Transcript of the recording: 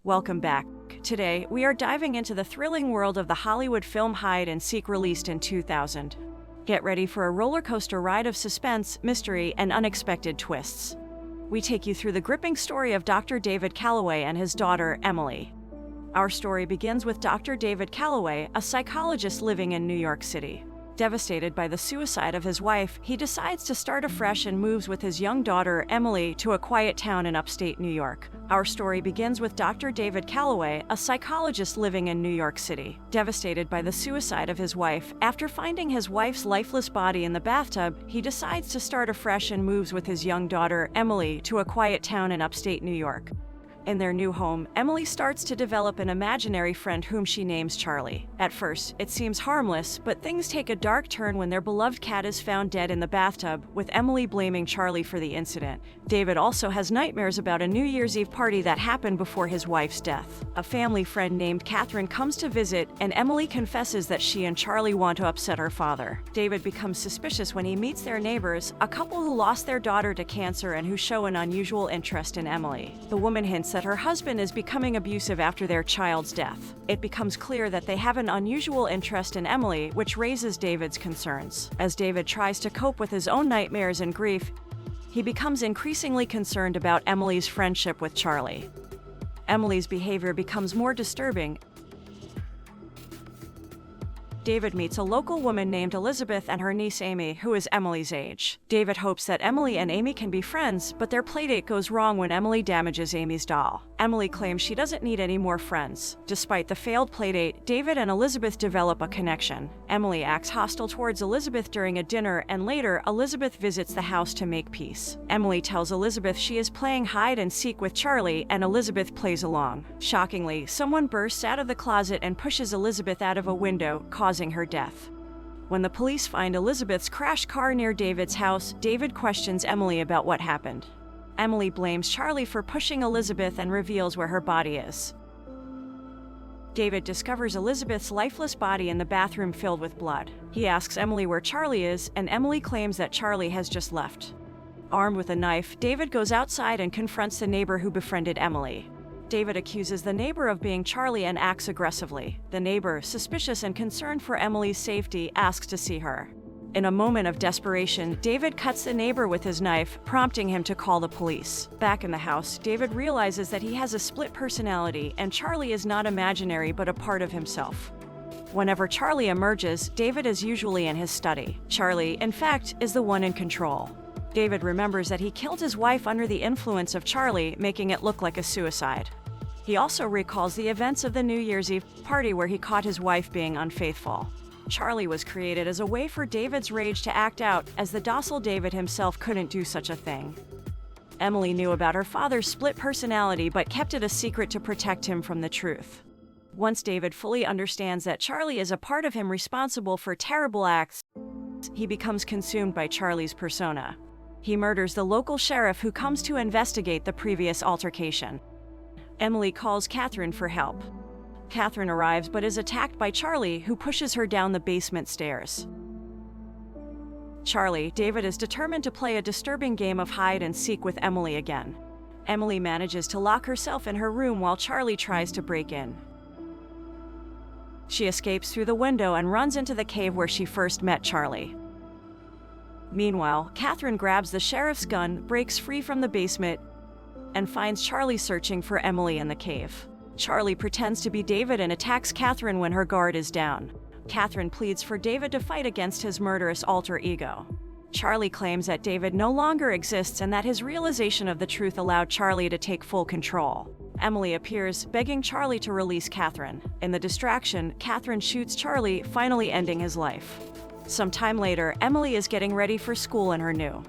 Welcome back. Today, we are diving into the thrilling world of the Hollywood film Hide and Seek, released in 2000. Get ready for a roller coaster ride of suspense, mystery, and unexpected twists. We take you through the gripping story of Dr. David Calloway and his daughter, Emily. Our story begins with Dr. David Calloway, a psychologist living in New York City. Devastated by the suicide of his wife, he decides to start afresh and moves with his young daughter, Emily, to a quiet town in upstate New York. Our story begins with Dr. David Calloway, a psychologist living in New York City. Devastated by the suicide of his wife, after finding his wife's lifeless body in the bathtub, he decides to start afresh and moves with his young daughter, Emily, to a quiet town in upstate New York. In their new home, Emily starts to develop an imaginary friend whom she names Charlie. At first, it seems harmless, but things take a dark turn when their beloved cat is found dead in the bathtub, with Emily blaming Charlie for the incident. David also has nightmares about a New Year's Eve party that happened before his wife's death. A family friend named Catherine comes to visit, and Emily confesses that she and Charlie want to upset her father. David becomes suspicious when he meets their neighbors, a couple who lost their daughter to cancer and who show an unusual interest in Emily. The woman hints that her husband is becoming abusive after their child's death. It becomes clear that they have an unusual interest in Emily, which raises David's concerns. As David tries to cope with his own nightmares and grief, he becomes increasingly concerned about Emily's friendship with Charlie. Emily's behavior becomes more disturbing. David meets a local woman named Elizabeth and her niece Amy, who is Emily's age. David hopes that Emily and Amy can be friends, but their playdate goes wrong when Emily damages Amy's doll. Emily claims she doesn't need any more friends. Despite the failed playdate, David and Elizabeth develop a connection. Emily acts hostile towards Elizabeth during a dinner, and later, Elizabeth visits the house to make peace. Emily tells Elizabeth she is playing hide and seek with Charlie, and Elizabeth plays along. Shockingly, someone bursts out of the closet and pushes Elizabeth out of a window, causing her death. When the police find Elizabeth's crashed car near David's house, David questions Emily about what happened. Emily blames Charlie for pushing Elizabeth and reveals where her body is. David discovers Elizabeth's lifeless body in the bathroom filled with blood. He asks Emily where Charlie is, and Emily claims that Charlie has just left. Armed with a knife, David goes outside and confronts the neighbor who befriended Emily. David accuses the neighbor of being Charlie and acts aggressively. The neighbor, suspicious and concerned for Emily's safety, asks to see her. In a moment of desperation, David cuts the neighbor with his knife, prompting him to call the police. Back in the house, David realizes that he has a split personality, and Charlie is not imaginary but a part of himself. Whenever Charlie emerges, David is usually in his study. Charlie, in fact, is the one in control. David remembers that he killed his wife under the influence of Charlie, making it look like a suicide. He also recalls the events of the New Year's Eve party where he caught his wife being unfaithful. Charlie was created as a way for David's rage to act out, as the docile David himself couldn't do such a thing. Emily knew about her father's split personality but kept it a secret to protect him from the truth. Once David fully understands that Charlie is a part of him responsible for terrible acts, he becomes consumed by Charlie's persona. He murders the local sheriff who comes to investigate the previous altercation. Emily calls Catherine for help. Catherine arrives but is attacked by Charlie, who pushes her down the basement stairs. David is determined to play a disturbing game of hide and seek with Emily again. Emily manages to lock herself in her room while Charlie tries to break in. She escapes through the window and runs into the cave where she first met Charlie. Meanwhile, Catherine grabs the sheriff's gun, breaks free from the basement, and finds Charlie searching for Emily in the cave. Charlie pretends to be David and attacks Catherine when her guard is down. Catherine pleads for David to fight against his murderous alter ego. Charlie claims that David no longer exists and that his realization of the truth allowed Charlie to take full control. Emily appears, begging Charlie to release Catherine. In the distraction, Catherine shoots Charlie, finally ending his life. Some time later, Emily is getting ready for school in her new